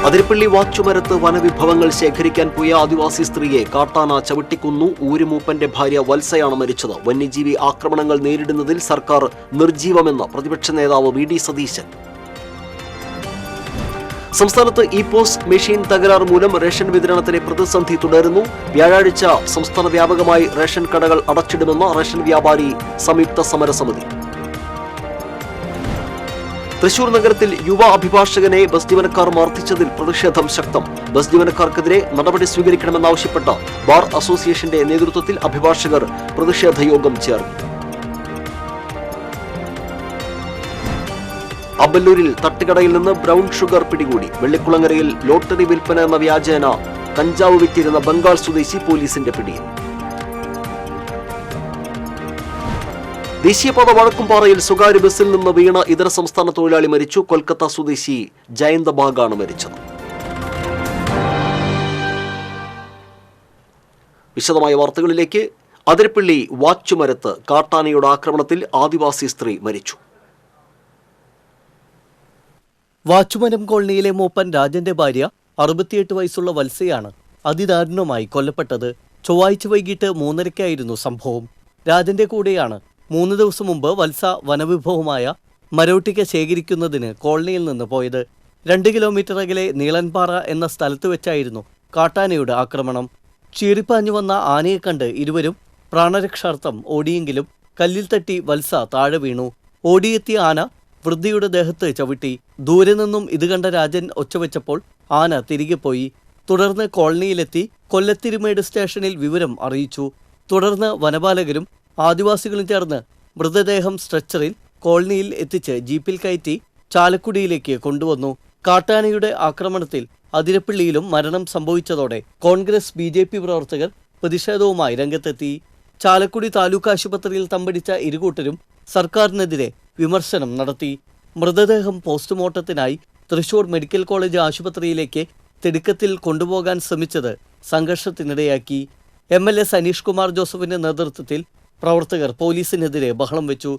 അതിരപ്പള്ളി വാച്ചുമരത്ത് വനവിഭവങ്ങൾ ശേഖരിക്കാൻ പോയ ആദിവാസി സ്ത്രീയെ കാട്ടാന ചവിട്ടിക്കൊന്നു. ഊരുമൂപ്പന്റെ ഭാര്യ വത്സയാണ് മരിച്ചത്. വന്യജീവി ആക്രമണങ്ങൾ നേരിടുന്നതിൽ സർക്കാർ നിർജീവമെന്ന് പ്രതിപക്ഷ നേതാവ് വി.ഡി. സതീശൻ. സംസ്ഥാനത്ത് ഇ-പോസ് മെഷീൻ തകരാർ മൂലം റേഷൻ വിതരണത്തിലെ പ്രതിസന്ധി തുടരുന്നു. വ്യാഴാഴ്ച സംസ്ഥാന വ്യാപകമായി റേഷൻ കടകൾ അടച്ചിടുമെന്ന് റേഷൻ വ്യാപാരി സംയുക്ത സമരസമിതി. തൃശൂർ നഗരത്തിൽ യുവ അഭിഭാഷകനെ ബസ് ജീവനക്കാർ മർദ്ദിച്ചതിൽ പ്രതിഷേധം ശക്തം. ബസ് ജീവനക്കാർക്കെതിരെ നടപടി സ്വീകരിക്കണമെന്നാവശ്യപ്പെട്ട് ബാർ അസോസിയേഷന്റെ നേതൃത്വത്തിൽ അഭിഭാഷകർ പ്രതിഷേധ യോഗം ചേർന്നു. അബല്ലൂരിൽ തട്ടുകടയിൽ നിന്ന് ബ്രൗൺ ഷുഗർ പിടികൂടി. വെള്ളിക്കുളങ്ങരയിൽ ലോട്ടറി വിൽപ്പന എന്ന വ്യാജേന കഞ്ചാവ് വിറ്റിരുന്ന ബംഗാൾ സ്വദേശി പോലീസിന്റെ പിടിയിൽ. ദേശീയപാത വഴക്കുംപാറയിൽ സ്വകാര്യ ബസ്സിൽ നിന്ന് വീണ ഇതര സംസ്ഥാന തൊഴിലാളി മരിച്ചു. കൊൽക്കത്ത സ്വദേശി ജയന്ത ബാഗാണ് മരിച്ചത്. വിശദമായ വാർത്തകളിലേക്ക്. അതിരപ്പള്ളി വാച്ചുമരത്ത് കാട്ടാനയുടെ ആക്രമണത്തിൽ ആദിവാസി സ്ത്രീ മരിച്ചു. വാച്ചുമരം കോളനിയിലെ മൂപ്പൻ രാജന്റെ ഭാര്യ 68 വയസ്സുള്ള വത്സയാണ് അതിദാരുണമായി കൊല്ലപ്പെട്ടത്. ചൊവ്വാഴ്ച വൈകിട്ട് 3:30-ക്കായിരുന്നു സംഭവം. രാജന്റെ കൂടെയാണ് 3 ദിവസം മുമ്പ് വത്സ വനവിഭവമായ മരോട്ടിക്ക ശേഖരിക്കുന്നതിന് കോളനിയിൽ നിന്ന് പോയത്. 2 കിലോമീറ്റർ അകലെ നീളൻപാറ എന്ന സ്ഥലത്ത് വെച്ചായിരുന്നു കാട്ടാനയുടെ ആക്രമണം. ചീറിപ്പാഞ്ഞു വന്ന ആനയെ കണ്ട് ഇരുവരും പ്രാണരക്ഷാർത്ഥം ഓടിയെങ്കിലും കല്ലിൽ തട്ടി വത്സ താഴെ വീണു. ഓടിയെത്തിയ ആന വൃദ്ധയുടെ ദേഹത്ത് ചവിട്ടി. ദൂരെ നിന്നും ഇത് കണ്ട രാജൻ ഒച്ചവെച്ചപ്പോൾ ആന തിരികെ പോയി. തുടർന്ന് കോളനിയിലെത്തി കൊല്ലത്തിരുമേട് സ്റ്റേഷനിൽ വിവരം അറിയിച്ചു. തുടർന്ന് വനപാലകരും ആദിവാസികളും ചേർന്ന് മൃതദേഹം സ്ട്രെച്ചറിൽ കോളനിയിൽ എത്തിച്ച് ജീപ്പിൽ കയറ്റി ചാലക്കുടിയിലേക്ക് കൊണ്ടുവന്നു. കാട്ടാനയുടെ ആക്രമണത്തിൽ അതിരപ്പള്ളിയിലും മരണം സംഭവിച്ചതോടെ കോൺഗ്രസ് BJP പ്രവർത്തകർ പ്രതിഷേധവുമായി രംഗത്തെത്തി. ചാലക്കുടി താലൂക്ക് ആശുപത്രിയിൽ തമ്പടിച്ച ഇരുകൂട്ടരും സർക്കാരിനെതിരെ വിമർശനം നടത്തി. മൃതദേഹം പോസ്റ്റ്മോർട്ടത്തിനായി തൃശൂർ മെഡിക്കൽ കോളേജ് ആശുപത്രിയിലേക്ക് തിടുക്കത്തിൽ കൊണ്ടുപോകാൻ ശ്രമിച്ചത് സംഘർഷത്തിനിടയാക്കി. MLA സനീഷ് കുമാർ ജോസഫിന്റെ നേതൃത്വത്തിൽ പ്രവർത്തകർ പോലീസിനെതിരെ ബഹളം വെച്ചു.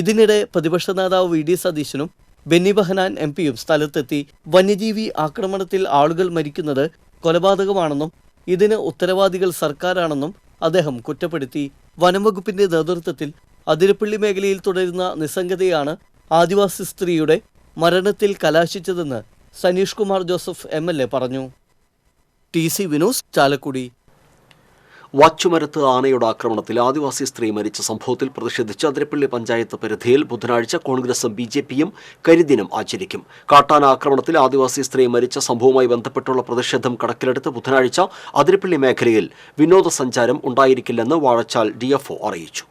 ഇതിനിടെ പ്രതിപക്ഷ നേതാവ് വി.ഡി. സതീശനും ബെന്നി ബെഹനാൻ MP-യും സ്ഥലത്തെത്തി. വന്യജീവി ആക്രമണത്തിൽ ആളുകൾ മരിക്കുന്നത് കൊലപാതകമാണെന്നും ഇതിന് ഉത്തരവാദികൾ സർക്കാരാണെന്നും അദ്ദേഹം കുറ്റപ്പെടുത്തി. വനംവകുപ്പിന്റെ നേതൃത്വത്തിൽ അതിരപ്പള്ളി മേഖലയിൽ തുടരുന്ന നിസ്സംഗതയാണ് ആദിവാസി സ്ത്രീയുടെ മരണത്തിൽ കലാശിച്ചതെന്ന് സനീഷ് കുമാർ ജോസഫ് MLA പറഞ്ഞു. TC വിനോസ്, ചാലക്കുടി. വാച്ചുമരത്ത് ആനയുടെ ആക്രമണത്തിൽ ആദിവാസി സ്ത്രീ മരിച്ച സംഭവത്തിൽ പ്രതിഷേധിച്ച് അതിരപ്പള്ളി പഞ്ചായത്ത് പരിധിയിൽ ബുധനാഴ്ച കോൺഗ്രസും BJP-യും കരിദിനം ആചരിക്കും. കാട്ടാന ആക്രമണത്തിൽ ആദിവാസി സ്ത്രീ മരിച്ച സംഭവവുമായി ബന്ധപ്പെട്ടുള്ള പ്രതിഷേധം കണക്കിലെടുത്ത് ബുധനാഴ്ച അതിരപ്പള്ളി മേഖലയിൽ വിനോദസഞ്ചാരം ഉണ്ടായിരിക്കില്ലെന്ന് വാഴച്ചാൽ DFO അറിയിച്ചു.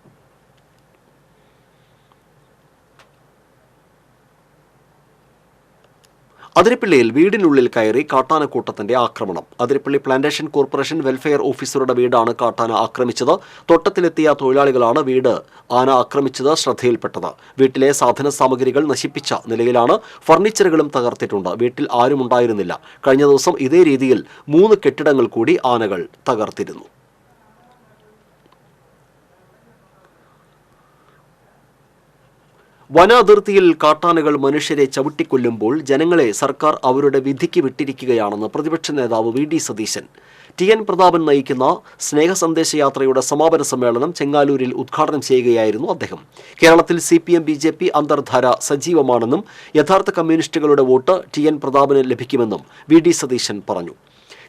അതിരപ്പള്ളിയിൽ വീടിനുള്ളിൽ കയറി കാട്ടാനക്കൂട്ടത്തിന്റെ ആക്രമണം. അതിരപ്പള്ളി പ്ലാന്റേഷൻ കോർപ്പറേഷൻ വെൽഫെയർ ഓഫീസറുടെ വീടാണ് കാട്ടാന ആക്രമിച്ചത്. തോട്ടത്തിലെത്തിയ തൊഴിലാളികളാണ് വീട് ആന ആക്രമിച്ചത് ശ്രദ്ധയിൽപ്പെട്ടത്. വീട്ടിലെ സാധന സാമഗ്രികൾ നശിപ്പിച്ച നിലയിലാണ്. ഫർണിച്ചറുകളും തകർത്തിട്ടുണ്ട്. വീട്ടിൽ ആരും ഉണ്ടായിരുന്നില്ല. കഴിഞ്ഞ ദിവസം ഇതേ രീതിയിൽ 3 കെട്ടിടങ്ങൾ കൂടി ആനകൾ തകർത്തിരുന്നു. വന അതിർത്തിയിൽ കാട്ടാനകൾ മനുഷ്യരെ ചവിട്ടിക്കൊല്ലുമ്പോൾ ജനങ്ങളെ സർക്കാർ അവരുടെ വിധിക്ക് വിട്ടിരിക്കുകയാണെന്ന് പ്രതിപക്ഷ നേതാവ് വി.ഡി. സതീശൻ. TN പ്രതാപൻ നയിക്കുന്ന സ്നേഹസന്ദേശയാത്രയുടെ സമാപന സമ്മേളനം ചെങ്ങാലൂരിൽ ഉദ്ഘാടനം ചെയ്യുകയായിരുന്നു അദ്ദേഹം. കേരളത്തിൽ CPM BJP അന്തർധാര സജീവമാണെന്നും യഥാർത്ഥ കമ്മ്യൂണിസ്റ്റുകളുടെ വോട്ട് TN പ്രതാപന് ലഭിക്കുമെന്നും വി.ഡി. സതീശൻ പറഞ്ഞു.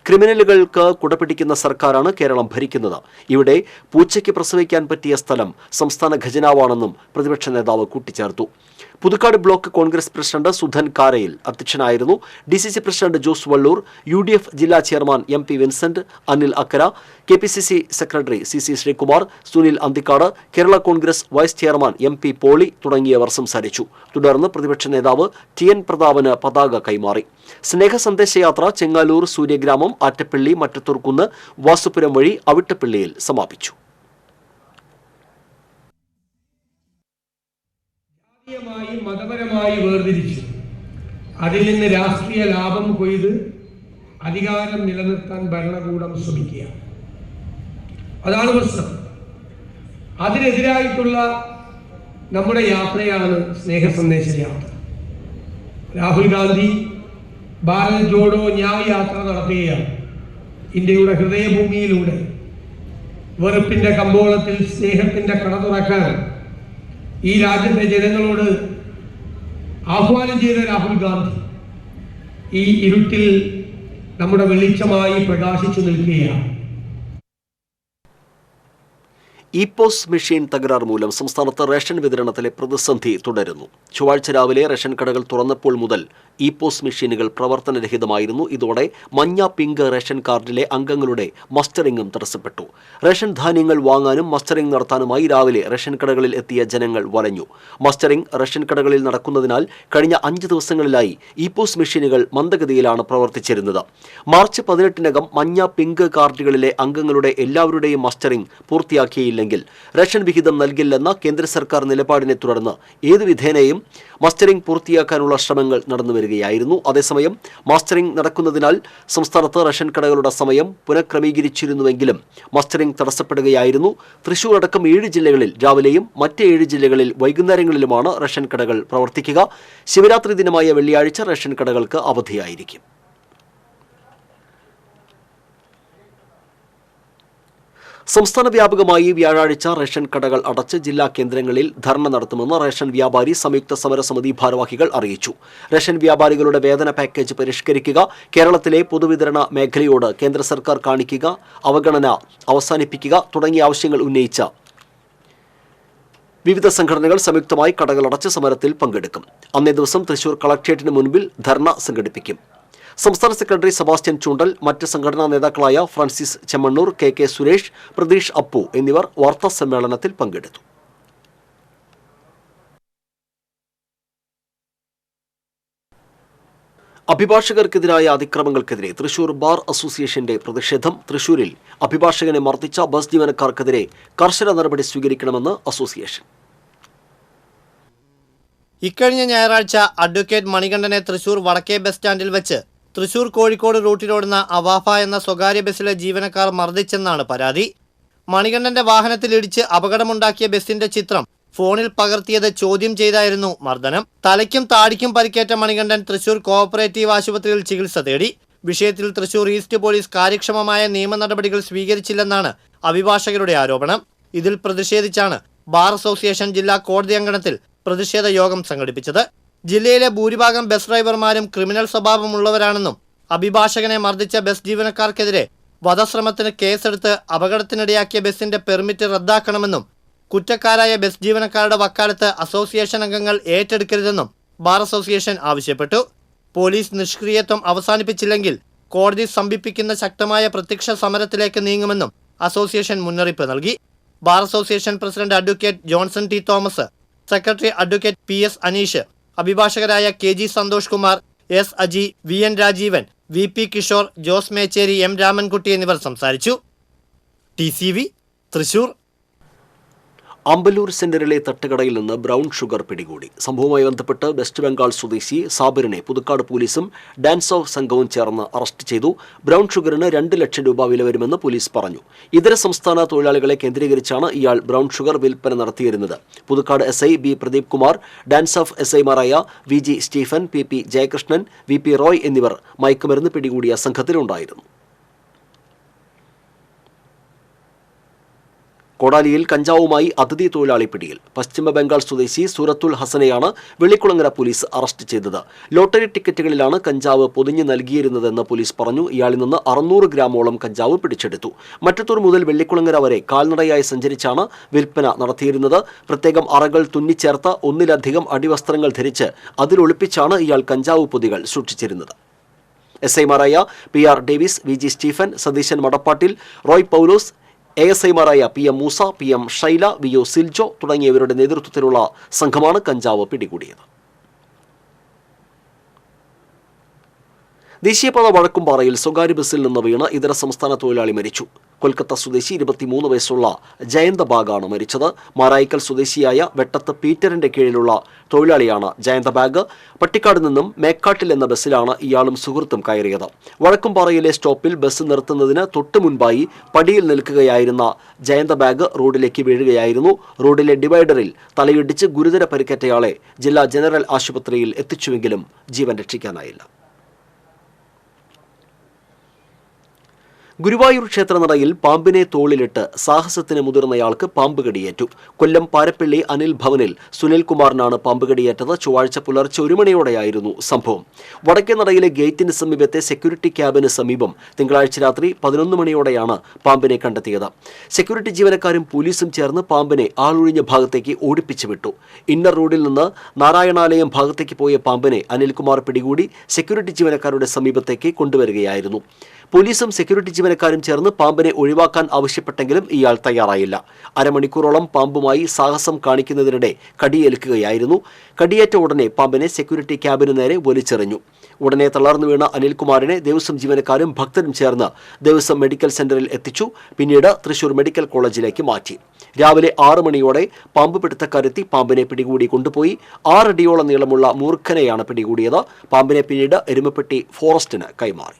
ക്രിമിനലുകൾക്ക് കുടപിടിക്കുന്ന സർക്കാരാണ് കേരളം ഭരിക്കുന്നത്. ഇവിടെ പൂച്ചയ്ക്ക് പ്രസവിക്കാൻ പറ്റിയ സ്ഥലം സംസ്ഥാന ഖജനാവാണെന്നും പ്രതിപക്ഷ നേതാവ് കൂട്ടിച്ചേർത്തു. പുതുക്കാട് ബ്ലോക്ക് കോൺഗ്രസ് പ്രസിഡന്റ് സുധൻ കാരയിൽ അധ്യക്ഷനായിരുന്നു. DCC president Jose Vallur, UDF ജില്ലാ chairman MP Vincent, Anil Akkara, KPCC secretary CC Sreekumar, Sunil Anthikad, Kerala Congress vice chairman MP Poly തുടങ്ങിയവർ സംസാരിച്ചു. തുടർന്ന് പ്രതിപക്ഷ നേതാവ് TN പ്രതാപന് പതാക കൈമാറി. സ്നേഹസന്ദേശയാത്ര ചെങ്ങാലൂർ, സൂര്യഗ്രാമം, ആറ്റപ്പള്ളി, മറ്റത്തൂർക്കുന്ന്, വാസുപുരം വഴി അവിട്ടപ്പള്ളിയിൽ സമാപിച്ചു. മതപരമായി വേർതിരിച്ചു അതിൽ നിന്ന് രാഷ്ട്രീയ ലാഭം കൊയ്ത് അധികാരം നിലനിർത്താൻ ഭരണകൂടം ശ്രമിക്കുക. അതാണ് പ്രശ്നം. അതിനെതിരായിട്ടുള്ള നമ്മുടെ യാത്രയാണ് സ്നേഹസന്ദേശ യാത്ര. രാഹുൽ ഗാന്ധി ഭാരത് ജോഡോ ന്യായ് യാത്ര നടത്തുകയാണ്. ഇന്ത്യയുടെ ഹൃദയഭൂമിയിലൂടെ വെറുപ്പിന്റെ കമ്പോളത്തിൽ സ്നേഹത്തിന്റെ കട തുറക്കാൻ ഈ രാജ്യത്തെ ജനങ്ങളോട് ആഹ്വാനം ചെയ്ത രാഹുൽ ഗാന്ധി ഈ ഇരുട്ടിൽ നമ്മുടെ വെളിച്ചമായി പ്രകാശിച്ചു നിൽക്കുകയാണ്. ഇപോസ് മെഷീൻ തകരാർ മൂലം സംസ്ഥാനത്ത് റേഷൻ വിതരണത്തിലെ പ്രതിസന്ധി തുടരുന്നു. ചൊവ്വാഴ്ച രാവിലെ റേഷൻ കടകൾ തുറന്നപ്പോൾ മുതൽ ഇപോസ് മെഷീനുകൾ പ്രവർത്തനരഹിതമായിരുന്നു. ഇതോടെ മഞ്ഞ പിങ്ക് റേഷൻ കാർഡിലെ അംഗങ്ങളുടെ മസ്റ്ററിംഗും തടസ്സപ്പെട്ടു. റേഷൻ ധാന്യങ്ങൾ വാങ്ങാനും മസ്റ്ററിംഗ് നടത്താനുമായി രാവിലെ റേഷൻ കടകളിൽ എത്തിയ ജനങ്ങൾ വലഞ്ഞു. മസ്റ്ററിംഗ് റേഷൻ കടകളിൽ നടക്കുന്നതിനാൽ കഴിഞ്ഞ 5 ദിവസങ്ങളിലായി ഇപോസ് മെഷീനുകൾ മന്ദഗതിയിലാണ് പ്രവർത്തിച്ചിരുന്നത്. മാർച്ച് 18-നകം മഞ്ഞ പിങ്ക് കാർഡുകളിലെ അംഗങ്ങളുടെ എല്ലാവരുടെയും മസ്റ്ററിംഗ് പൂർത്തിയാക്കിയില്ലെങ്കിൽ റേഷൻ വിഹിതം നൽകില്ലെന്ന കേന്ദ്ര സർക്കാർ നിലപാടിനെ തുടർന്ന് ഏതു വിധേനയും മസ്റ്ററിംഗ് പൂർത്തിയാക്കാനുള്ള ശ്രമങ്ങൾ നടന്നുവരികയായിരുന്നു. അതേസമയം മസ്റ്ററിംഗ് നടക്കുന്നതിനാൽ സംസ്ഥാനത്ത് റേഷൻ കടകളുടെ സമയം പുനഃക്രമീകരിച്ചിരുന്നുവെങ്കിലും മസ്റ്ററിംഗ് തടസ്സപ്പെടുകയായിരുന്നു. തൃശൂർ അടക്കം 7 ജില്ലകളിൽ രാവിലെയും മറ്റ് 7 ജില്ലകളിൽ വൈകുന്നേരങ്ങളിലുമാണ് റേഷൻ കടകൾ പ്രവർത്തിക്കുക. ശിവരാത്രി ദിനമായ വെള്ളിയാഴ്ച റേഷൻ കടകൾക്ക് അവധിയായിരിക്കും. സംസ്ഥാന വ്യാപകമായി വ്യാഴാഴ്ച റേഷൻ കടകൾ അടച്ച് ജില്ലാ കേന്ദ്രങ്ങളിൽ ധർണ നടത്തുമെന്ന് റേഷൻ വ്യാപാരി സംയുക്ത സമരസമിതി ഭാരവാഹികൾ അറിയിച്ചു. റേഷൻ വ്യാപാരികളുടെ വേതന പാക്കേജ് പരിഷ്കരിക്കുക, കേരളത്തിലെ പൊതുവിതരണ മേഖലയോട് കേന്ദ്ര സർക്കാർ കാണിക്കുക അവഗണന അവസാനിപ്പിക്കുക തുടങ്ങിയ ആവശ്യങ്ങൾ ഉന്നയിച്ച വിവിധ സംഘടനകൾ സംയുക്തമായി കടകളടച്ച് സമരത്തിൽ പങ്കെടുക്കും. അന്നേ ദിവസം തൃശൂർ കളക്ട്രേറ്റിന് മുൻപിൽ ധർണ സംഘടിപ്പിക്കും. സംസ്ഥാന സെക്രട്ടറി സെബാസ്റ്റ്യൻ ചൂണ്ടൽ, മറ്റ് സംഘടനാ നേതാക്കളായ ഫ്രാൻസിസ് ചെമ്മണ്ണൂർ, കെ സുരേഷ്, പ്രതീഷ് അപ്പു എന്നിവർ വാർത്താ സമ്മേളനത്തിൽ പങ്കെടുത്തു. അഭിഭാഷകർക്കെതിരായ അതിക്രമങ്ങൾക്കെതിരെ തൃശൂർ ബാർ അസോസിയേഷന്റെ പ്രതിഷേധം. തൃശൂരിൽ അഭിഭാഷകനെ മർദ്ദിച്ച ബസ് ജീവനക്കാർക്കെതിരെ കർശന നടപടി സ്വീകരിക്കണമെന്ന് അസോസിയേഷൻ. ഇക്കഴിഞ്ഞ ഞായറാഴ്ച അഡ്വക്കേറ്റ് മണികണ്ഠനെ തൃശൂർ വടക്കേ ബസ് സ്റ്റാൻഡിൽ വെച്ച് തൃശൂർ കോഴിക്കോട് റൂട്ടിലോടുന്ന അവാഫ എന്ന സ്വകാര്യ ബസ്സിലെ ജീവനക്കാർ മർദ്ദിച്ചെന്നാണ് പരാതി. മണികണ്ഠന്റെ വാഹനത്തിലിടിച്ച് അപകടമുണ്ടാക്കിയ ബസിന്റെ ചിത്രം ഫോണിൽ പകർത്തിയത് ചോദ്യം ചെയ്തായിരുന്നു മർദ്ദനം. തലയ്ക്കും താടിക്കും പരിക്കേറ്റ മണികണ്ഠൻ തൃശൂർ കോഓപ്പറേറ്റീവ് ആശുപത്രിയിൽ ചികിത്സ തേടി. വിഷയത്തിൽ തൃശൂർ ഈസ്റ്റ് പോലീസ് കാര്യക്ഷമമായ നിയമ നടപടികൾ സ്വീകരിച്ചില്ലെന്നാണ് അഭിഭാഷകരുടെ ആരോപണം. ഇതിൽ പ്രതിഷേധിച്ചാണ് ബാർ അസോസിയേഷൻ ജില്ലാ കോടതി അങ്കണത്തിൽ പ്രതിഷേധ യോഗം സംഘടിപ്പിച്ചത്. ജില്ലയിലെ ഭൂരിഭാഗം ബസ് ഡ്രൈവർമാരും ക്രിമിനൽ സ്വഭാവമുള്ളവരാണെന്നും അഭിഭാഷകനെ മർദ്ദിച്ച ബസ് ജീവനക്കാർക്കെതിരെ വധശ്രമത്തിന് കേസെടുത്ത് അപകടത്തിനിടയാക്കിയ ബസിന്റെ പെർമിറ്റ് റദ്ദാക്കണമെന്നും കുറ്റക്കാരായ ബസ് ജീവനക്കാരുടെ വക്കാലത്ത് അസോസിയേഷൻ അംഗങ്ങൾ ഏറ്റെടുക്കരുതെന്നും ബാർ അസോസിയേഷൻ ആവശ്യപ്പെട്ടു. പോലീസ് നിഷ്ക്രിയത്വം അവസാനിപ്പിച്ചില്ലെങ്കിൽ കോടതി സമീപിക്കുന്ന ശക്തമായ പ്രത്യക്ഷ സമരത്തിലേക്ക് നീങ്ങുമെന്നും അസോസിയേഷൻ മുന്നറിയിപ്പ് നൽകി. Bar association president advocate Johnson T Thomas, secretary advocate PS Aneesh, അഭിഭാഷകരായ KG Santhosh Kumar, S Aji, VN Rajeevan, VP Kishore, Jose Mechery, M Ramankutty എന്നിവർ സംസാരിച്ചു. TCV തൃശൂർ. അമ്പലൂർ സെന്ററിലെ തട്ടുകടയിൽ നിന്ന് ബ്രൗൺ ഷുഗർ പിടികൂടി. സംഭവവുമായി ബന്ധപ്പെട്ട് വെസ്റ്റ് ബംഗാൾ സ്വദേശി സാബിറിനെ പുതുക്കാട് പോലീസും ഡാൻസ് ഓഫ് സംഘവും ചേർന്ന് അറസ്റ്റ് ചെയ്തു. ബ്രൗൺ ഷുഗറിന് 2 ലക്ഷം രൂപ വില വരുമെന്ന് പോലീസ് പറഞ്ഞു. ഇതര സംസ്ഥാന തൊഴിലാളികളെ കേന്ദ്രീകരിച്ചാണ് ഇയാൾ ബ്രൗൺ ഷുഗർ വിൽപ്പന നടത്തിയിരുന്നത്. Puthukkad SI B Pradeep Kumar, DANSAF SIമാരായ VG Stephen, PP Jayakrishnan, VP Roy എന്നിവർ മയക്കുമരുന്ന് പിടികൂടിയ സംഘത്തിലുണ്ടായിരുന്നു. കോടാലിയിൽ കഞ്ചാവുമായി അതിഥി തൊഴിലാളി പിടിയിൽ. പശ്ചിമ ബംഗാൾ സ്വദേശി സൂറത്തുൽ ഹസനെയാണ് വെള്ളിക്കുളങ്ങര പോലീസ് അറസ്റ്റ് ചെയ്തത്. ലോട്ടറി ടിക്കറ്റുകളിലാണ് കഞ്ചാവ് പൊതിഞ്ഞു നൽകിയിരുന്നതെന്ന് പോലീസ് പറഞ്ഞു. ഇയാളിൽ നിന്ന് 600 ഗ്രാമോളം കഞ്ചാവ് പിടിച്ചെടുത്തു. മറ്റത്തൂർ മുതൽ വെള്ളിക്കുളങ്ങര വരെ കാൽനടയായി സഞ്ചരിച്ചാണ് വിൽപ്പന നടത്തിയിരുന്നത്. പ്രത്യേകം അറകൾ തുന്നിച്ചേർത്ത 1-ലധികം അടിവസ്ത്രങ്ങൾ ധരിച്ച് അതിലൊളിപ്പിച്ചാണ് ഇയാൾ കഞ്ചാവ് പൊതികൾ സൂക്ഷിച്ചിരുന്നത്. SIമാരായ PR ഡേവിസ്, VG സ്റ്റീഫൻ, സതീശൻ മടപ്പാട്ടിൽ, റോയ് പൗലോസ്, ASIമാരായ PM Moosa, PM Shaila, VO Siljo തുടങ്ങിയവരുടെ നേതൃത്വത്തിലുള്ള സംഘമാണ് കഞ്ചാവ് പിടികൂടിയത്. ദേശീയപാത വഴക്കുംപാറയിൽ സ്വകാര്യ ബസ്സിൽ നിന്ന് വീണ് ഇതര സംസ്ഥാന തൊഴിലാളി മരിച്ചു. കൊൽക്കത്ത സ്വദേശി 23 വയസ്സുള്ള ജയന്ത ബാഗാണ് മരിച്ചത്. മാരായിക്കൽ സ്വദേശിയായ വെട്ടത്ത് പീറ്ററിന്റെ കീഴിലുള്ള തൊഴിലാളിയാണ് ജയന്ത ബാഗ്. പട്ടിക്കാട് നിന്നും മേക്കാട്ടിൽ എന്ന ബസ്സിലാണ് ഇയാളും സുഹൃത്തും കയറിയത്. വഴക്കുംപാറയിലെ സ്റ്റോപ്പിൽ ബസ് നിർത്തുന്നതിന് തൊട്ടു മുൻപായി പടിയിൽ നിൽക്കുകയായിരുന്ന ജയന്ത ബാഗ് റോഡിലേക്ക് വീഴുകയായിരുന്നു. റോഡിലെ ഡിവൈഡറിൽ തലയിടിച്ച് ഗുരുതര പരിക്കേറ്റയാളെ ജില്ലാ ജനറൽ ആശുപത്രിയിൽ എത്തിച്ചുവെങ്കിലും ജീവൻ രക്ഷിക്കാനായില്ല. ഗുരുവായൂർ ക്ഷേത്രനടയിൽ പാമ്പിനെ തോളിലിട്ട് സാഹസത്തിന് മുതിർന്നയാൾക്ക് പാമ്പ് കടിയേറ്റു. കൊല്ലം പാരപ്പള്ളി അനിൽ ഭവനിൽ സുനിൽകുമാറിനാണ് പാമ്പ് കടിയേറ്റത്. ചൊവ്വാഴ്ച പുലർച്ചെ 1 മണിയോടെയായിരുന്നു സംഭവം. വടക്കേ നടയിലെ ഗേറ്റിന് സമീപത്തെ സെക്യൂരിറ്റി ക്യാബിന് സമീപം തിങ്കളാഴ്ച രാത്രി 11 മണിയോടെയാണ് പാമ്പിനെ കണ്ടെത്തിയത്. സെക്യൂരിറ്റി ജീവനക്കാരും പോലീസും ചേർന്ന് പാമ്പിനെ ആളൊഴിഞ്ഞ ഭാഗത്തേക്ക് ഓടിപ്പിച്ചു വിട്ടു. ഇന്നർ റോഡിൽ നിന്ന് നാരായണാലയം ഭാഗത്തേക്ക് പോയ പാമ്പിനെ അനിൽകുമാർ പിടികൂടി സെക്യൂരിറ്റി ജീവനക്കാരുടെ സമീപത്തേക്ക് കൊണ്ടുവരികയായിരുന്നു. പോലീസും സെക്യൂരിറ്റി ജീവനക്കാരും ചേർന്ന് പാമ്പിനെ ഒഴിവാക്കാൻ ആവശ്യപ്പെട്ടെങ്കിലും ഇയാൾ തയ്യാറായില്ല. അരമണിക്കൂറോളം പാമ്പുമായി സാഹസം കാണിക്കുന്നതിനിടെ കടിയേൽക്കുകയായിരുന്നു. കടിയേറ്റ ഉടനെ പാമ്പിനെ സെക്യൂരിറ്റി ക്യാബിന് നേരെ വലിച്ചെറിഞ്ഞു. ഉടനെ തളർന്നു വീണ അനിൽകുമാറിനെ ദേവസ്വം ജീവനക്കാരും ഭക്തരും ചേർന്ന് ദേവസ്വം മെഡിക്കൽ സെന്ററിൽ എത്തിച്ചു. പിന്നീട് തൃശൂർ മെഡിക്കൽ കോളേജിലേക്ക് മാറ്റി. രാവിലെ 6 മണിയോടെ പാമ്പ് പിടുത്തക്കാരെത്തി പാമ്പിനെ പിടികൂടി കൊണ്ടുപോയി. 6 അടിയോളം നീളമുള്ള മൂർഖനെയാണ് പിടികൂടിയത്. പാമ്പിനെ പിന്നീട് എരുമപ്പെട്ടി ഫോറസ്റ്റിന് കൈമാറി.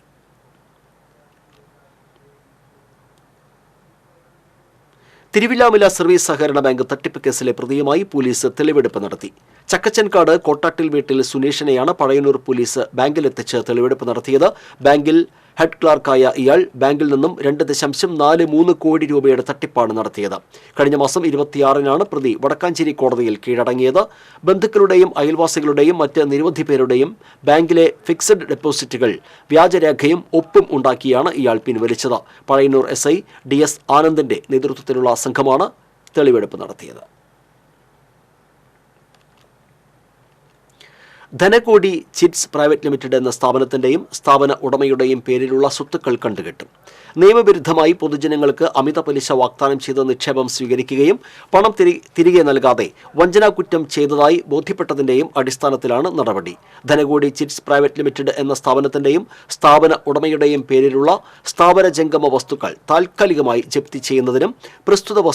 തിരുവില്ലാമല സർവീസ് സഹകരണ ബാങ്ക് തട്ടിപ്പ് കേസിലെ പ്രതിയുമായി പോലീസ് തെളിവെടുപ്പ് നടത്തി. ചക്കച്ചൻകാട് കോട്ടാട്ടിൽ വീട്ടിൽ സുനീഷിനെയാണ് പഴയന്നൂർ പോലീസ് ബാങ്കിലെത്തിച്ച് തെളിവെടുപ്പ് നടത്തിയത്. ബാങ്കിൽ ഹെഡ് ക്ലാർക്കായ ഇയാൾ ബാങ്കിൽ നിന്നും 2.43 കോടി രൂപയുടെ തട്ടിപ്പാണ് നടത്തിയത്. കഴിഞ്ഞ മാസം 26-നാണ് പ്രതി വടക്കാഞ്ചേരി കോടതിയിൽ കീഴടങ്ങിയത്. ബന്ധുക്കളുടെയും അയൽവാസികളുടെയും മറ്റ് നിരവധി പേരുടെയും ബാങ്കിലെ ഫിക്സഡ് ഡെപ്പോസിറ്റുകൾ വ്യാജരേഖയും ഒപ്പും ഉണ്ടാക്കിയാണ് ഇയാൾ പിൻവലിച്ചത്. പഴയന്നൂർ SI DS ആനന്ദിന്റെ നേതൃത്വത്തിലുള്ള സംഘമാണ് തെളിവെടുപ്പ് നടത്തിയത്. ധനകോടി ചിറ്റ്സ് പ്രൈവറ്റ് ലിമിറ്റഡ് എന്ന സ്ഥാപനത്തിന്റെയും സ്ഥാപന ഉടമയുടെയും പേരിലുള്ള സ്വത്തുക്കൾ കണ്ടുകെട്ടും. നിയമവിരുദ്ധമായി പൊതുജനങ്ങൾക്ക് അമിത പലിശ വാഗ്ദാനം ചെയ്ത് നിക്ഷേപം സ്വീകരിക്കുകയും പണം തിരികെ നൽകാതെ വഞ്ചനാകുറ്റം ചെയ്തതായി ബോധ്യപ്പെട്ടതിന്റെയും അടിസ്ഥാനത്തിലാണ് നടപടി. ധനകോടി ചിറ്റ്സ് പ്രൈവറ്റ് ലിമിറ്റഡ് എന്ന സ്ഥാപനത്തിന്റെയും സ്ഥാപന ഉടമയുടെയും പേരിലുള്ള സ്ഥാപന ജംഗമ വസ്തുക്കൾ താൽക്കാലികമായി ജപ്തി ചെയ്യുന്നതിനും പ്രസ്തുത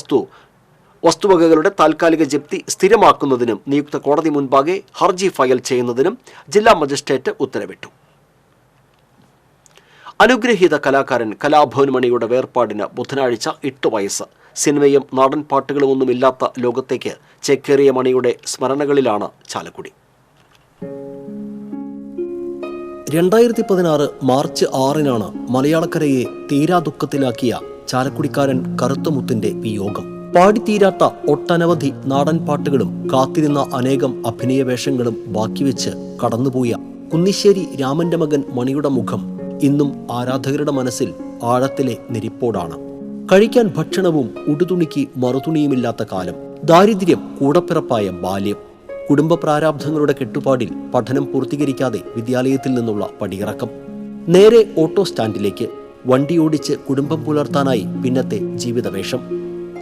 വസ്തുവകകളുടെ താൽക്കാലിക ജപ്തി സ്ഥിരമാക്കുന്നതിനും നിയുക്ത കോടതി മുൻപാകെ ഹർജി ഫയൽ ചെയ്യുന്നതിനും ജില്ലാ മജിസ്ട്രേറ്റ് ഉത്തരവിട്ടു. അനുഗ്രഹീത കലാകാരൻ കലാഭവൻ മണിയുടെ വേർപാടിന് ബുധനാഴ്ച 8 വയസ്സ്. സിനിമയും നാടൻ പാട്ടുകളുമൊന്നുമില്ലാത്ത ലോകത്തേക്ക് ചേക്കേറിയ മണിയുടെ സ്മരണകളിലാണ് ചാലക്കുടി. 2016 മാർച്ച് 6-നാണ് മലയാളക്കരയെ തീരാ ദുഃഖത്തിലാക്കിയ ചാലക്കുടിക്കാരൻ കറുത്തമുത്തിന്റെ വിയോഗം. പാടിത്തീരാത്ത ഒട്ടനവധി നാടൻ പാട്ടുകളും കാത്തിരുന്ന അനേകം അഭിനയ വേഷങ്ങളും ബാക്കിവെച്ച് കടന്നുപോയ കുന്നിശ്ശേരി രാമന്റെ മകൻ മണിയുടെ മുഖം ഇന്നും ആരാധകരുടെ മനസ്സിൽ ആഴത്തിലെ നെരിപ്പോടാണ്. കഴിക്കാൻ ഭക്ഷണവും ഉടുതുണിക്ക് മറുതുണിയുമില്ലാത്ത കാലം, ദാരിദ്ര്യം കൂടപ്പിറപ്പായ ബാല്യം, കുടുംബ പ്രാരാബ്ധങ്ങളുടെ കെട്ടുപാടിൽ പഠനം പൂർത്തീകരിക്കാതെ വിദ്യാലയത്തിൽ നിന്നുള്ള പടിയിറക്കം, നേരെ ഓട്ടോ സ്റ്റാൻഡിലേക്ക്, വണ്ടി ഓടിച്ച് കുടുംബം പുലർത്താനായി പിന്നത്തെ ജീവിതവേഷം.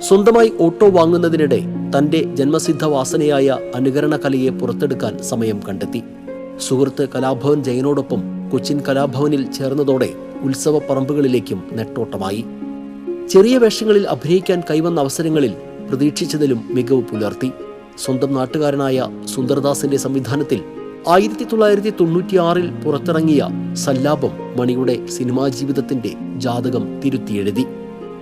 സ്വന്തമായി ഓട്ടോ വാങ്ങുന്നതിനിടെ തന്റെ ജന്മസിദ്ധ വാസനയായ അനുകരണ കലയെ പുറത്തെടുക്കാൻ സമയം കണ്ടെത്തി. സുഹൃത്ത് കലാഭവൻ ജയനോടൊപ്പം കൊച്ചിൻ കലാഭവനിൽ ചേർന്നതോടെ ഉത്സവ പറമ്പുകളിലേക്കും നെട്ടോട്ടമായി. ചെറിയ വേഷങ്ങളിൽ അഭിനയിക്കാൻ കൈവന്ന അവസരങ്ങളിൽ പ്രതീക്ഷിച്ചതിലും മികവ് പുലർത്തി. സ്വന്തം നാട്ടുകാരനായ സുന്ദർദാസിന്റെ സംവിധാനത്തിൽ 1996-ൽ പുറത്തിറങ്ങിയ സല്ലാപം മണിയുടെ സിനിമാ ജീവിതത്തിന്റെ ജാതകം തിരുത്തിയെഴുതി.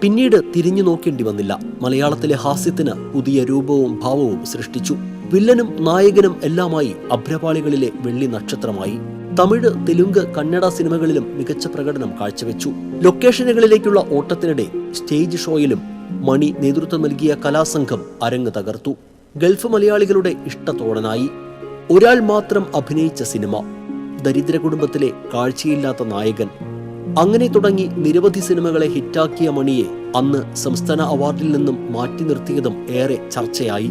പിന്നീട് തിരിഞ്ഞു നോക്കേണ്ടി വന്നില്ല. മലയാളത്തിലെ ഹാസ്യത്തിന് പുതിയ രൂപവും ഭാവവും സൃഷ്ടിച്ചു. വില്ലനും നായകനും എല്ലാമായി അഭ്രപാളികളിലെ വെള്ളി നക്ഷത്രമായി. തമിഴ്, തെലുങ്ക്, കന്നഡ സിനിമകളിലും മികച്ച പ്രകടനം കാഴ്ചവെച്ചു. ലൊക്കേഷനുകളിലേക്കുള്ള ഓട്ടത്തിനിടെ സ്റ്റേജ് ഷോയിലും മണി നേതൃത്വം നൽകിയ കലാസംഘം അരങ്ങ് തകർത്തു. ഗൾഫ് മലയാളികളുടെ ഇഷ്ടത്തോടനായി. ഒരാൾ മാത്രം അഭിനയിച്ച സിനിമ, ദരിദ്ര കുടുംബത്തിലെ കാഴ്ചയില്ലാത്ത നായകൻ, അങ്ങനെ തുടങ്ങി നിരവധി സിനിമകളെ ഹിറ്റാക്കിയ മണിയെ അന്ന് സംസ്ഥാന അവാർഡിൽ നിന്നും മാറ്റി നിർത്തിയതും ഏറെ ചർച്ചയായി.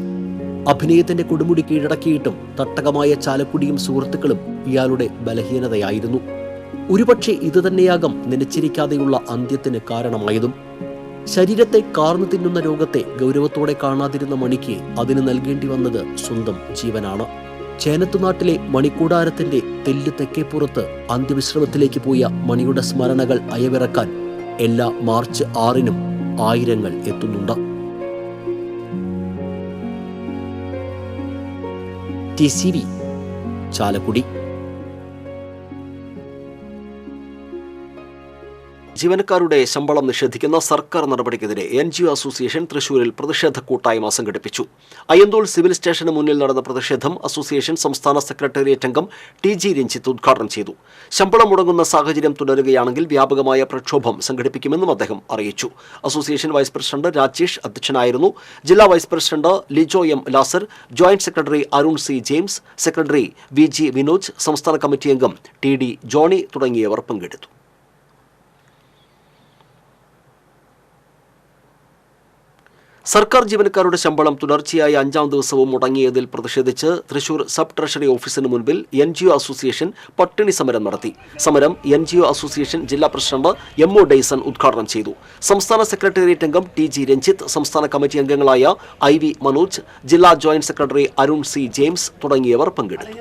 അഭിനയത്തിന്റെ കൊടുമുടി കീഴടക്കിയിട്ടും തട്ടകമായ ചാലക്കുടിയും സുഹൃത്തുക്കളും ഇയാളുടെ ബലഹീനതയായിരുന്നു. ഒരുപക്ഷെ ഇതുതന്നെയാകും നനച്ചിരിക്കാതെയുള്ള അന്ത്യത്തിന് കാരണമായതും. ശരീരത്തെ കാർന്നു തിന്നുന്ന രോഗത്തെ ഗൗരവത്തോടെ കാണാതിരുന്ന മണിക്ക് അതിന് നൽകേണ്ടി വന്നത് സ്വന്തം ജീവനാണ്. ചേനത്തുനാട്ടിലെ മണിക്കൂടാരത്തിന്റെ തെല്ല് തെക്കേപ്പുറത്ത് അന്ത്യവിശ്രമത്തിലേക്ക് പോയ മണിയുടെ സ്മരണകൾ അയവിറക്കാൻ എല്ലാ മാർച്ച് 6-നും ആയിരങ്ങൾ എത്തുന്നുണ്ട്. TCV ചാലക്കുടി. ജീവനക്കാരുടെ ശമ്പളം നിഷേധിക്കുന്ന സർക്കാർ നടപടിക്കെതിരെ NGO അസോസിയേഷൻ തൃശൂരിൽ പ്രതിഷേധ കൂട്ടായ്മ സംഘടിപ്പിച്ചു. അയ്യന്തോൾ സിവിൽ സ്റ്റേഷന് മുന്നിൽ നടന്ന പ്രതിഷേധം അസോസിയേഷൻ സംസ്ഥാന സെക്രട്ടേറിയറ്റ് അംഗം TG രഞ്ജിത്ത് ഉദ്ഘാടനം ചെയ്തു. ശമ്പളം മുടങ്ങുന്ന സാഹചര്യം തുടരുകയാണെങ്കിൽ വ്യാപകമായ പ്രക്ഷോഭം സംഘടിപ്പിക്കുമെന്നും അദ്ദേഹം അറിയിച്ചു. അസോസിയേഷൻ വൈസ് പ്രസിഡന്റ് രാജേഷ് അധ്യക്ഷനായിരുന്നു. ജില്ലാ vice president Lijo M. Lazar, joint secretary Arun C. James, secretary VG Vinoj, സംസ്ഥാന കമ്മിറ്റി അംഗം TD ജോണി തുടങ്ങിയവർ പങ്കെടുത്തു. സർക്കാർ ജീവനക്കാരുടെ ശമ്പളം തുടർച്ചയായ 5-ാം ദിവസവും മുടങ്ങിയതിൽ പ്രതിഷേധിച്ച് തൃശൂർ സബ് ട്രഷറി ഓഫീസിന് മുൻപിൽ NGO അസോസിയേഷൻ പട്ടിണി സമരം നടത്തി. സമരം NGO അസോസിയേഷൻ ജില്ലാ പ്രസിഡന്റ് MO ഡെയ്സൺ ഉദ്ഘാടനം ചെയ്തു. സംസ്ഥാന സെക്രട്ടേറിയറ്റ് അംഗം TG രഞ്ജിത്ത്, സംസ്ഥാന കമ്മിറ്റി അംഗങ്ങളായ IV മനോജ്, ജില്ലാ joint secretary Arun C. James തുടങ്ങിയവർ പങ്കെടുത്തു.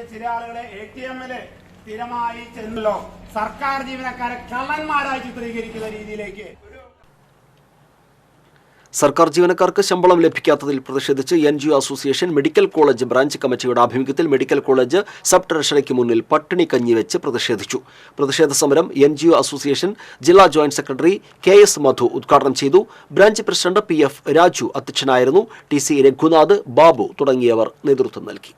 സർക്കാർ ജീവനക്കാരെ കള്ളന്മാരായി ചിത്രീകരിക്കുന്ന രീതിയിലേക്ക് സർക്കാർ ജീവനക്കാർക്ക് ശമ്പളം ലഭിക്കാത്തതിൽ പ്രതിഷേധിച്ച് NGO association medical college branch കമ്മിറ്റിയുടെ ആഭിമുഖ്യത്തിൽ മെഡിക്കൽ കോളേജ് സബ് ട്രഷറിക്ക് മുന്നിൽ പട്ടിണി കഞ്ഞി വെച്ച് പ്രതിഷേധിച്ചു. പ്രതിഷേധ സമരം NGO അസോസിയേഷൻ ജില്ലാ ജോയിന്റ് സെക്രട്ടറി KS മധു ഉദ്ഘാടനം ചെയ്തു. ബ്രാഞ്ച് പ്രസിഡന്റ് PF രാജു അധ്യക്ഷനായിരുന്നു. TC രഘുനാഥ്, ബാബു തുടങ്ങിയവർ നേതൃത്വം നൽകി.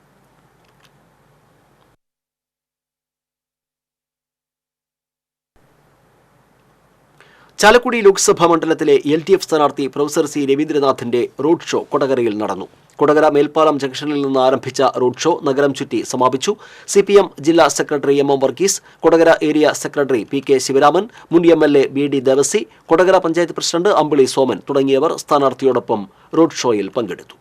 ചാലക്കുടി ലോക്സഭാ മണ്ഡലത്തിലെ LDF സ്ഥാനാർത്ഥി പ്രൊഫസർ C. രവീന്ദ്രനാഥിന്റെ റോഡ് ഷോ കൊടകരയിൽ നടന്നു. കൊടകര മേൽപ്പാലം ജംഗ്ഷനിൽ നിന്ന് ആരംഭിച്ച റോഡ് ഷോ നഗരം ചുറ്റി സമാപിച്ചു. CPM ജില്ലാ secretary MM Varghese, Kodakara area secretary PK Sivaraman, മുൻ MLA BD Devasi, Kodakara panchayat president Ambili Soman തുടങ്ങിയവർ സ്ഥാനാർത്ഥിയോടൊപ്പം റോഡ് ഷോയിൽ പങ്കെടുത്തു.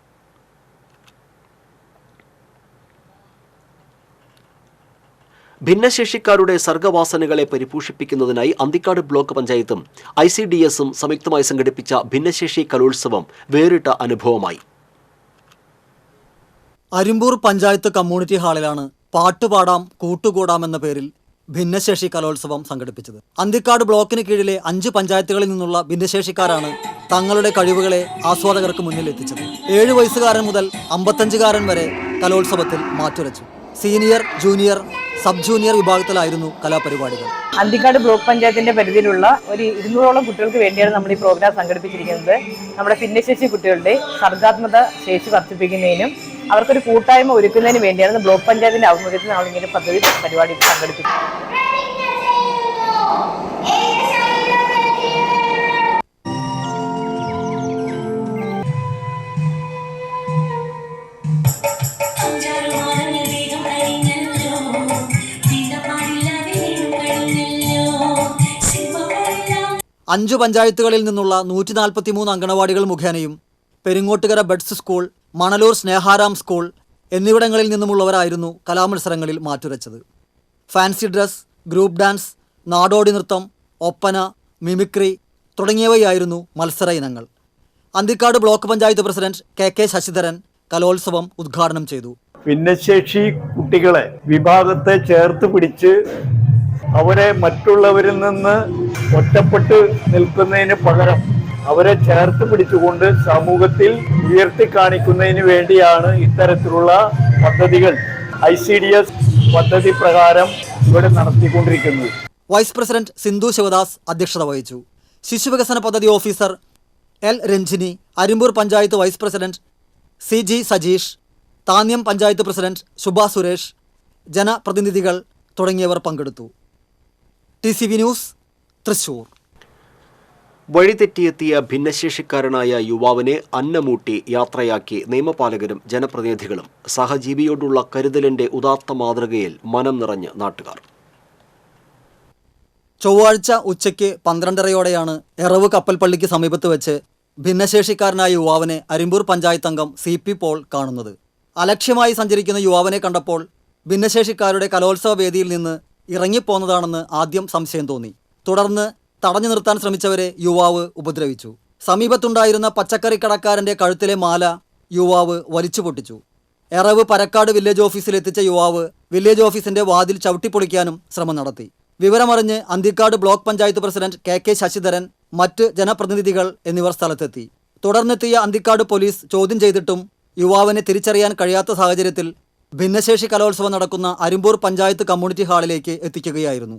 ഭിന്നശേഷിക്കാരുടെ സർഗവാസനകളെ പരിപോഷിപ്പിക്കുന്നതിനായി അന്തിക്കാട് ബ്ലോക്ക് പഞ്ചായത്തും ICDSഉം സംയുക്തമായി സംഘടിപ്പിച്ച ഭിന്നശേഷി കലോത്സവം വേറിട്ട അനുഭവമായി. അരിമ്പൂർ പഞ്ചായത്ത് കമ്മ്യൂണിറ്റി ഹാളിലാണ് പാട്ടുപാടാം കൂട്ടുകൂടാം എന്ന പേരിൽ ഭിന്നശേഷി കലോത്സവം സംഘടിപ്പിച്ചത്. അന്തിക്കാട് ബ്ലോക്കിന് കീഴിലെ 5 പഞ്ചായത്തുകളിൽ നിന്നുള്ള ഭിന്നശേഷിക്കാരാണ് തങ്ങളുടെ കഴിവുകളെ ആസ്വാദകർക്ക് മുന്നിൽ എത്തിച്ചത്. 7 വയസ്സുകാരൻ മുതൽ 55കാരൻ വരെ കലോത്സവത്തിൽ മാറ്റുരച്ചു. സീനിയർ, ജൂനിയർ, സബ് ജൂനിയർ വിഭാഗത്തിലായിരുന്നു കലാപരിപാടികൾ. അന്തിക്കാട് ബ്ലോക്ക് പഞ്ചായത്തിന്റെ പരിധിയിലുള്ള ഒരു 200ഓളം കുട്ടികൾക്ക് വേണ്ടിയാണ് നമ്മൾ ഈ പ്രോഗ്രാം സംഘടിപ്പിച്ചിരിക്കുന്നത്. നമ്മുടെ ഭിന്നശേഷി കുട്ടികളുടെ സർഗാത്മക ശേഷി വർദ്ധിപ്പിക്കുന്നതിനും അവർക്കൊരു കൂട്ടായ്മ ഒരുക്കുന്നതിന് വേണ്ടിയാണ് ബ്ലോക്ക് പഞ്ചായത്തിന്റെ ആഭിമുഖ്യത്തിൽ നമ്മൾ ഇങ്ങനെ പരിപാടി സംഘടിപ്പിക്കുന്നത്. 5 പഞ്ചായത്തുകളിൽ നിന്നുള്ള 143 അങ്കണവാടികൾ മുഖേനയും Peringottukara buds school, Manalur Sneharam school എന്നിവിടങ്ങളിൽ നിന്നുമുള്ളവരായിരുന്നു കലാമത്സരങ്ങളിൽ മാറ്റുരച്ചത്. ഫാൻസി ഡ്രസ്, ഗ്രൂപ്പ് ഡാൻസ്, നാടോടി നൃത്തം, ഒപ്പന, മിമിക്രി തുടങ്ങിയവയായിരുന്നു മത്സര ഇനങ്ങൾ. Anthikad block panchayat president KK Sasidharan കലോത്സവം ഉദ്ഘാടനം ചെയ്തു. ഭിന്നശേഷി കുട്ടികളെ വിഭാഗത്തെ ചേർത്ത് പിടിച്ച് അവരെ മറ്റുള്ളവരിൽ നിന്ന് ഒറ്റപ്പെട്ട് നിൽക്കുന്നതിന് പകരം അവരെ ചേർത്ത് പിടിച്ചുകൊണ്ട് സമൂഹത്തിൽ ഉയർത്തി കാണിക്കുന്നതിന് വേണ്ടിയാണ് ഇത്തരത്തിലുള്ള പദ്ധതികൾ ICDS പദ്ധതി പ്രകാരം ഇവിടെ നടത്തിക്കൊണ്ടിരിക്കുന്നത്. വൈസ് പ്രസിഡന്റ് സിന്ധു ശിവദാസ് അധ്യക്ഷത വഹിച്ചു. ശിശുവികസന പദ്ധതി officer L. Ranjini, Arimpur panchayat vice president CG Sajeesh, Thanyam panchayat president Shubha Suresh, ജനപ്രതിനിധികൾ തുടങ്ങിയവർ പങ്കെടുത്തു. TCV news, Thrissur. വഴിതെറ്റിയെത്തിയ ഭിന്നശേഷിക്കാരനായ യുവാവിനെ അന്നമൂട്ടി യാത്രയാക്കി നിയമപാലകരും ജനപ്രതിനിധികളും. സഹജീവിയോടുള്ള കരുതലിന്റെ ഉദാത്ത മാതൃകയിൽ മനം നിറഞ്ഞ് നാട്ടുകാർ. ചൊവ്വാഴ്ച ഉച്ചയ്ക്ക് 12:30യോടെയാണ് എറവ് കപ്പൽപ്പള്ളിക്ക് സമീപത്ത് വെച്ച് ഭിന്നശേഷിക്കാരനായ യുവാവിനെ അരിമ്പൂർ പഞ്ചായത്ത് അംഗം CP പോൾ കാണുന്നത്. അലക്ഷ്യമായി സഞ്ചരിക്കുന്ന യുവാവിനെ കണ്ടപ്പോൾ ഭിന്നശേഷിക്കാരുടെ കലോത്സവ വേദിയിൽ നിന്ന് ഇറങ്ങിപ്പോന്നതാണെന്ന് ആദ്യം സംശയം തോന്നി. തുടർന്ന് തടഞ്ഞു നിർത്താൻ ശ്രമിച്ചവരെ യുവാവ് ഉപദ്രവിച്ചു. സമീപത്തുണ്ടായിരുന്ന പച്ചക്കറി കടക്കാരൻ്റെ കഴുത്തിലെ മാല യുവാവ് വലിച്ചു പൊട്ടിച്ചു. എറവ് പരക്കാട് വില്ലേജ് ഓഫീസിലെത്തിച്ച യുവാവ് വില്ലേജ് ഓഫീസിന്റെ വാതിൽ ചവിട്ടിപ്പൊളിക്കാനും ശ്രമം നടത്തി. വിവരമറിഞ്ഞ് Anthikad block panchayat president KK Sasidharan, മറ്റ് ജനപ്രതിനിധികൾ എന്നിവർ സ്ഥലത്തെത്തി. തുടർന്നെത്തിയ അന്തിക്കാട് പോലീസ് ചോദ്യം ചെയ്തിട്ടും യുവാവിനെ തിരിച്ചറിയാൻ കഴിയാത്ത സാഹചര്യത്തിൽ ഭിന്നശേഷി കലോത്സവം നടക്കുന്ന അരിമ്പൂർ പഞ്ചായത്ത് കമ്മ്യൂണിറ്റി ഹാളിലേക്ക് എത്തിക്കുകയായിരുന്നു.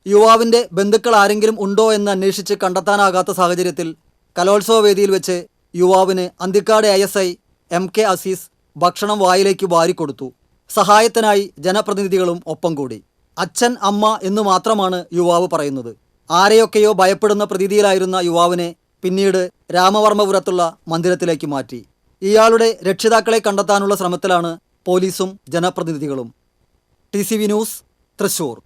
യുവാവിന്റെ ബന്ധുക്കൾ ആരെങ്കിലും ഉണ്ടോ എന്ന് അന്വേഷിച്ച് കണ്ടെത്താനാകാത്ത സാഹചര്യത്തിൽ കലോത്സവ വേദിയിൽ വെച്ച് യുവാവിന് അന്തിക്കാട് ASI MK അസീസ് ഭക്ഷണം വായിലേക്ക് വാരിക്കൊടുത്തു. സഹായത്തിനായി ജനപ്രതിനിധികളും ഒപ്പം കൂടി. അച്ഛൻ, അമ്മ എന്ന് മാത്രമാണ് യുവാവ് പറയുന്നത്. ആരെയൊക്കെയോ ഭയപ്പെടുന്ന പ്രതീതിയിലായിരുന്ന യുവാവിനെ പിന്നീട് രാമവർമ്മപുരത്തുള്ള മന്ദിരത്തിലേക്ക് മാറ്റി. ഇയാളുടെ രക്ഷിതാക്കളെ കണ്ടെത്താനുള്ള ശ്രമത്തിലാണ് പോലീസും ജനപ്രതിനിധികളും. TCV news, Thrissur.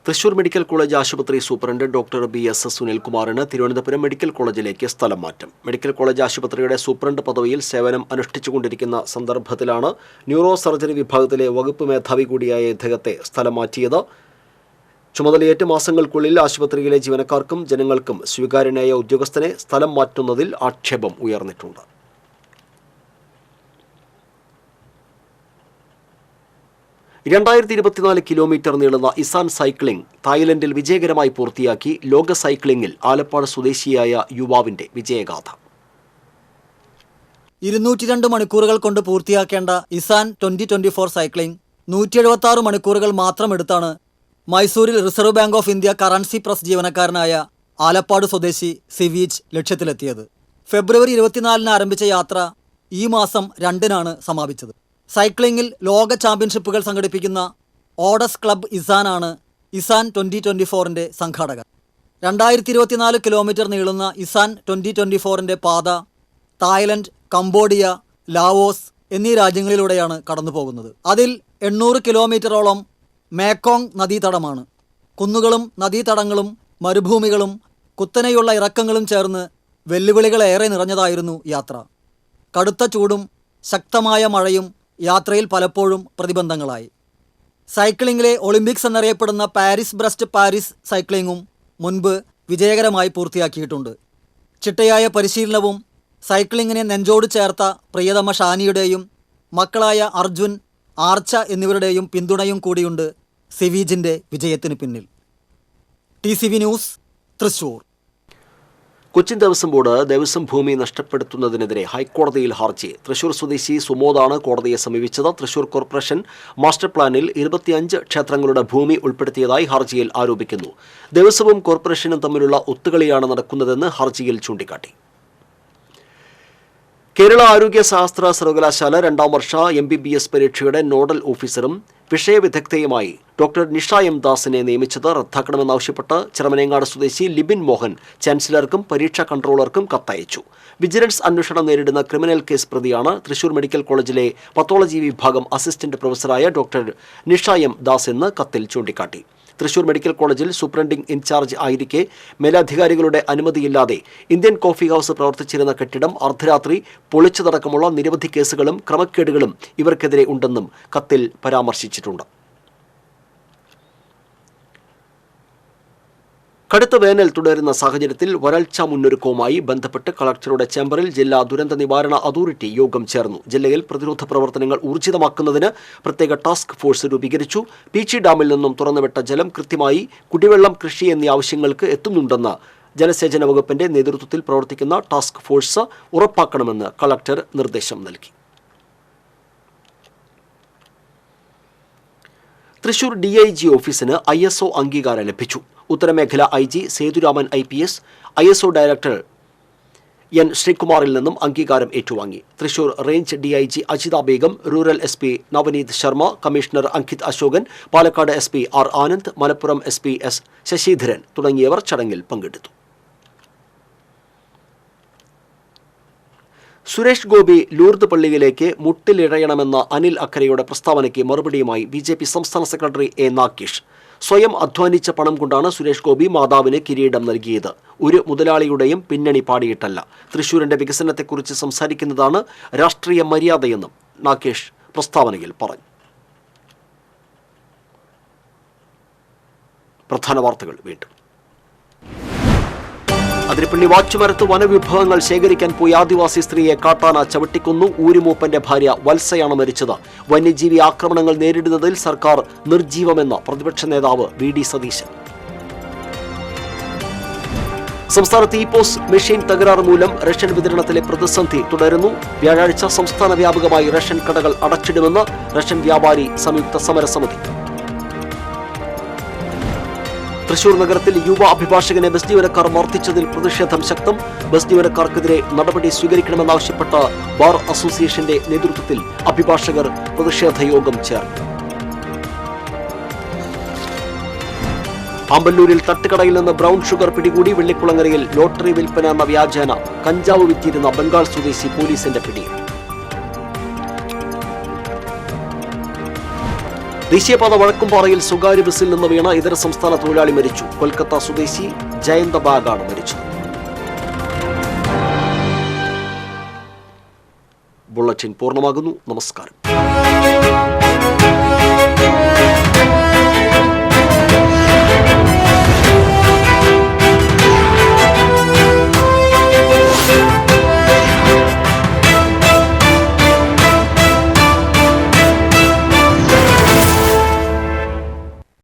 Thrissur medical college ആശുപത്രി സൂപ്രണ്ട് ഡോക്ടർ BS സുനിൽകുമാറിന് തിരുവനന്തപുരം മെഡിക്കൽ കോളേജിലേക്ക് സ്ഥലം മാറ്റം. മെഡിക്കൽ കോളേജ് ആശുപത്രിയുടെ സൂപ്രണ്ട് പദവിയിൽ സേവനം അനുഷ്ഠിച്ചുകൊണ്ടിരിക്കുന്ന സന്ദർഭത്തിലാണ് ന്യൂറോ സർജറി വിഭാഗത്തിലെ വകുപ്പ് മേധാവി കൂടിയായ ഇദ്ദേഹത്തെ സ്ഥലം മാറ്റിയത്. ചുമതലയേറ്റ മാസങ്ങൾക്കുള്ളിൽ ആശുപത്രിയിലെ ജീവനക്കാർക്കും ജനങ്ങൾക്കും സ്വീകാര്യനായ ഉദ്യോഗസ്ഥനെ സ്ഥലം മാറ്റുന്നതിൽ ആക്ഷേപം ഉയർന്നിട്ടുണ്ട്. കിലോമീറ്റർ നീളുന്ന ഇസാൻ സൈക്ലിംഗ് തായ്ലൻഡിൽ വിജയകരമായി പൂർത്തിയാക്കി. ലോക സൈക്ലിംഗിൽ ആലപ്പാട് സ്വദേശിയായ യുവാവിന്റെ വിജയഗാഥ. 202 മണിക്കൂറുകൾ കൊണ്ട് പൂർത്തിയാക്കേണ്ട ഇസാൻ 2024 സൈക്ലിംഗ് 176 മണിക്കൂറുകൾ മാത്രം എടുത്താണ് മൈസൂരിൽ reserve bank of India currency press ജീവനക്കാരനായ ആലപ്പാട് സ്വദേശി സിവീജ് ലക്ഷ്യത്തിലെത്തിയത്. ഫെബ്രുവരി 24 ആരംഭിച്ച യാത്ര ഈ മാസം 2 സമാപിച്ചത്. സൈക്ലിംഗിൽ ലോക ചാമ്പ്യൻഷിപ്പുകൾ സംഘടിപ്പിക്കുന്ന ഓഡസ് ക്ലബ് ഇസാനാണ് ഇസാൻ 2024ന്റെ സംഘാടകർ. 2024 കിലോമീറ്റർ നീളുന്ന ഇസാൻ 2024ന്റെ പാത തായ്ലൻഡ്, കംബോഡിയ, ലാവോസ് എന്നീ രാജ്യങ്ങളിലൂടെയാണ് കടന്നുപോകുന്നത്. അതിൽ 800 കിലോമീറ്ററോളം മേക്കോങ് നദീതടമാണ്. കുന്നുകളും നദീതടങ്ങളും മരുഭൂമികളും കുത്തനെയുള്ള ഇറക്കങ്ങളും ചേർന്ന് വെല്ലുവിളികളേറെ നിറഞ്ഞതായിരുന്നു യാത്ര. കടുത്ത ചൂടും ശക്തമായ മഴയും യാത്രയിൽ പലപ്പോഴും പ്രതിബന്ധങ്ങളായി. സൈക്ലിങ്ങിലെ ഒളിമ്പിക്സ് എന്നറിയപ്പെടുന്ന പാരീസ് ബ്രസ്റ്റ് പാരീസ് സൈക്ലിങ്ങും മുൻപ് വിജയകരമായി പൂർത്തിയാക്കിയിട്ടുണ്ട്. ചിട്ടയായ പരിശീലനവും സൈക്ലിങ്ങിനെ നെഞ്ചോട് ചേർത്ത പ്രിയതമ ഷാനിയുടെയും മക്കളായ അർജുൻ, ആർച്ച എന്നിവരുടെയും പിന്തുണയും കൂടിയുണ്ട് സിവീജിന്റെ വിജയത്തിന് പിന്നിൽ. TCV news, Thrissur. Cochin Devaswom board Devaswom ഭൂമി നഷ്ടപ്പെടുത്തുന്നതിനെതിരെ ഹൈക്കോടതിയിൽ ഹർജി. തൃശൂർ സ്വദേശി സുമോദാണ് കോടതിയെ സമീപിച്ചത്. തൃശൂർ കോർപ്പറേഷൻ മാസ്റ്റർ പ്ലാനിൽ 25 ക്ഷേത്രങ്ങളുടെ ഭൂമി ഉൾപ്പെടുത്തിയതായി ഹർജിയിൽ ആരോപിക്കുന്നു. ദേവസ്വവും കോർപ്പറേഷനും തമ്മിലുള്ള ഒത്തുകളിയാണ് നടക്കുന്നതെന്ന് ഹർജിയിൽ ചൂണ്ടിക്കാട്ടി. കേരള ആരോഗ്യ ശാസ്ത്ര സർവകലാശാല 2ാം വർഷ MBBS പരീക്ഷയുടെ നോഡൽ ഓഫീസറും വിഷയവിദഗ്ധയുമായി ഡോക്ടർ നിഷ M. ദാസിനെ നിയമിച്ചത് റദ്ദാക്കണമെന്നാവശ്യപ്പെട്ട് ചിറമനേങ്ങാട് സ്വദേശി ലിബിൻ മോഹൻ ചാൻസലർക്കും പരീക്ഷാ കൺട്രോളർക്കും കത്തയച്ചു. വിജിലൻസ് അന്വേഷണം നേരിടുന്ന ക്രിമിനൽ കേസ് പ്രതിയാണ് തൃശൂർ മെഡിക്കൽ കോളേജിലെ പത്തോളജി വിഭാഗം അസിസ്റ്റന്റ് പ്രൊഫസറായ ഡോക്ടർ നിഷ M. ദാസ് എന്ന് കത്തിൽ ചൂണ്ടിക്കാട്ടി. തൃശൂർ മെഡിക്കൽ കോളേജിൽ സൂപ്രണ്ടിംഗ് ഇൻചാർജ് ആയിരിക്കെ മേലധികാരികളുടെ അനുമതിയില്ലാതെ ഇന്ത്യൻ കോഫി ഹൗസ് പ്രവർത്തിച്ചിരുന്ന കെട്ടിടം അർദ്ധരാത്രി പൊളിച്ചതടക്കമുള്ള നിരവധി കേസുകളും ക്രമക്കേടുകളും ഇവർക്കെതിരെ ഉണ്ടെന്നും കത്തിൽ പരാമർശിച്ചിട്ടുണ്ട്. കടുത്ത വേനൽ തുടരുന്ന സാഹചര്യത്തിൽ വരൾച്ച മുന്നൊരുക്കവുമായി ബന്ധപ്പെട്ട് കളക്ടറുടെ ചേംബറിൽ ജില്ലാ ദുരന്ത നിവാരണ അതോറിറ്റി യോഗം ചേർന്നു. ജില്ലയിൽ പ്രതിരോധ പ്രവർത്തനങ്ങൾ ഊർജിതമാക്കുന്നതിന് പ്രത്യേക ടാസ്ക് ഫോഴ്സ് രൂപീകരിച്ചു. പീച്ചി ഡാമിൽ നിന്നും തുറന്നുവിട്ട ജലം കൃത്യമായി കുടിവെള്ളം, കൃഷി എന്നീ ആവശ്യങ്ങൾക്ക് എത്തുന്നുണ്ടെന്ന് ജലസേചന വകുപ്പിന്റെ നേതൃത്വത്തിൽ പ്രവർത്തിക്കുന്ന ടാസ്ക് ഫോഴ്സ് ഉറപ്പാക്കണമെന്ന് കളക്ടർ നിർദ്ദേശം നൽകി. തൃശൂർ DIG ഓഫീസിന് ISO അംഗീകാരം ലഭിച്ചു. ഉത്തരമേഖല IG Sethuraman IPS ISO director N. ശ്രീകുമാറിൽ നിന്നും അംഗീകാരം ഏറ്റുവാങ്ങി. Thrissur range DIG Ajitha Begum, rural SP Navneet Sharma, commissioner Ankit Ashokan, Palakkad SP R. Anand, Malappuram SP S. Sasidharan തുടങ്ങിയവർ ചടങ്ങിൽ പങ്കെടുത്തു. സുരേഷ് ഗോപി ലൂർദ് പള്ളിയിലേക്ക് മുട്ടിലിഴയണമെന്ന അനിൽ അക്കരയുടെ പ്രസ്താവനയ്ക്ക് മറുപടിയുമായി BJP സംസ്ഥാന സെക്രട്ടറി A. നാഗേഷ്. സ്വയം അധ്വാനിച്ച പണം കൊണ്ടാണ് സുരേഷ് ഗോപി മാതാവിന് കിരീടം നൽകിയത്. ഒരു മുതലാളിയുടെയും പിന്നണി പാടിയിട്ടല്ല. തൃശൂരിന്റെ വികസനത്തെക്കുറിച്ച് സംസാരിക്കുന്നതാണ് രാഷ്ട്രീയ മര്യാദയെന്നും നാഗേഷ് പ്രസ്താവനയിൽ പറഞ്ഞു. പ്രധാന വാർത്തകൾ വീണ്ടും. അതിരപ്പള്ളി വാച്ചുമരത്ത് വനവിഭവങ്ങൾ ശേഖരിക്കാൻ പോയി ആദിവാസി സ്ത്രീയെ കാട്ടാന ചവിട്ടിക്കൊന്നു. ഊരുമൂപ്പന്റെ ഭാര്യ വത്സയാണ് മരിച്ചത്. വന്യജീവി ആക്രമണങ്ങൾ നേരിടുന്നതിൽ സർക്കാർ നിർജീവമെന്ന് പ്രതിപക്ഷ നേതാവ് VD സതീശൻ. സംസ്ഥാനത്ത് ഇപോസ് മെഷീൻ തകരാറ് മൂലം റേഷൻ വിതരണത്തിലെ പ്രതിസന്ധി തുടരുന്നു. വ്യാഴാഴ്ച സംസ്ഥാന വ്യാപകമായി റേഷൻ കടകൾ അടച്ചിടുമെന്ന് റേഷൻ വ്യാപാരി സംയുക്ത സമരസമിതി. തൃശൂർ നഗരത്തിൽ യുവ അഭിഭാഷകനെ ബസ് ജീവനക്കാർ മർദ്ദിച്ചതിൽ പ്രതിഷേധം ശക്തം. ബസ് ജീവനക്കാർക്കെതിരെ നടപടി സ്വീകരിക്കണമെന്നാവശ്യപ്പെട്ട ബാർ അസോസിയേഷന്റെ നേതൃത്വത്തിൽ അഭിഭാഷകർ പ്രതിഷേധ യോഗം ചേർന്നു. ആമ്പല്ലൂരിൽ തട്ടുകടയിൽ നിന്ന് ബ്രൗൺ ഷുഗർ പിടികൂടി. വെള്ളിക്കുളങ്ങരയിൽ ലോട്ടറി വിൽപ്പന എന്ന വ്യാജേന കഞ്ചാവ് വിറ്റിരുന്ന ബംഗാൾ സ്വദേശി പോലീസിന്റെ പിടിയിൽ. ദേശീയപാത വഴക്കുംപാറയിൽ സ്വകാര്യ ബസ്സിൽ നിന്ന് വീണ ഇതര സംസ്ഥാന തൊഴിലാളി മരിച്ചു. കൊൽക്കത്ത സ്വദേശി ജയന്ത ബാഗാണ് മരിച്ചത്. ബുള്ളറ്റിൻ പൂർണ്ണമാകുന്നു. നമസ്കാരം.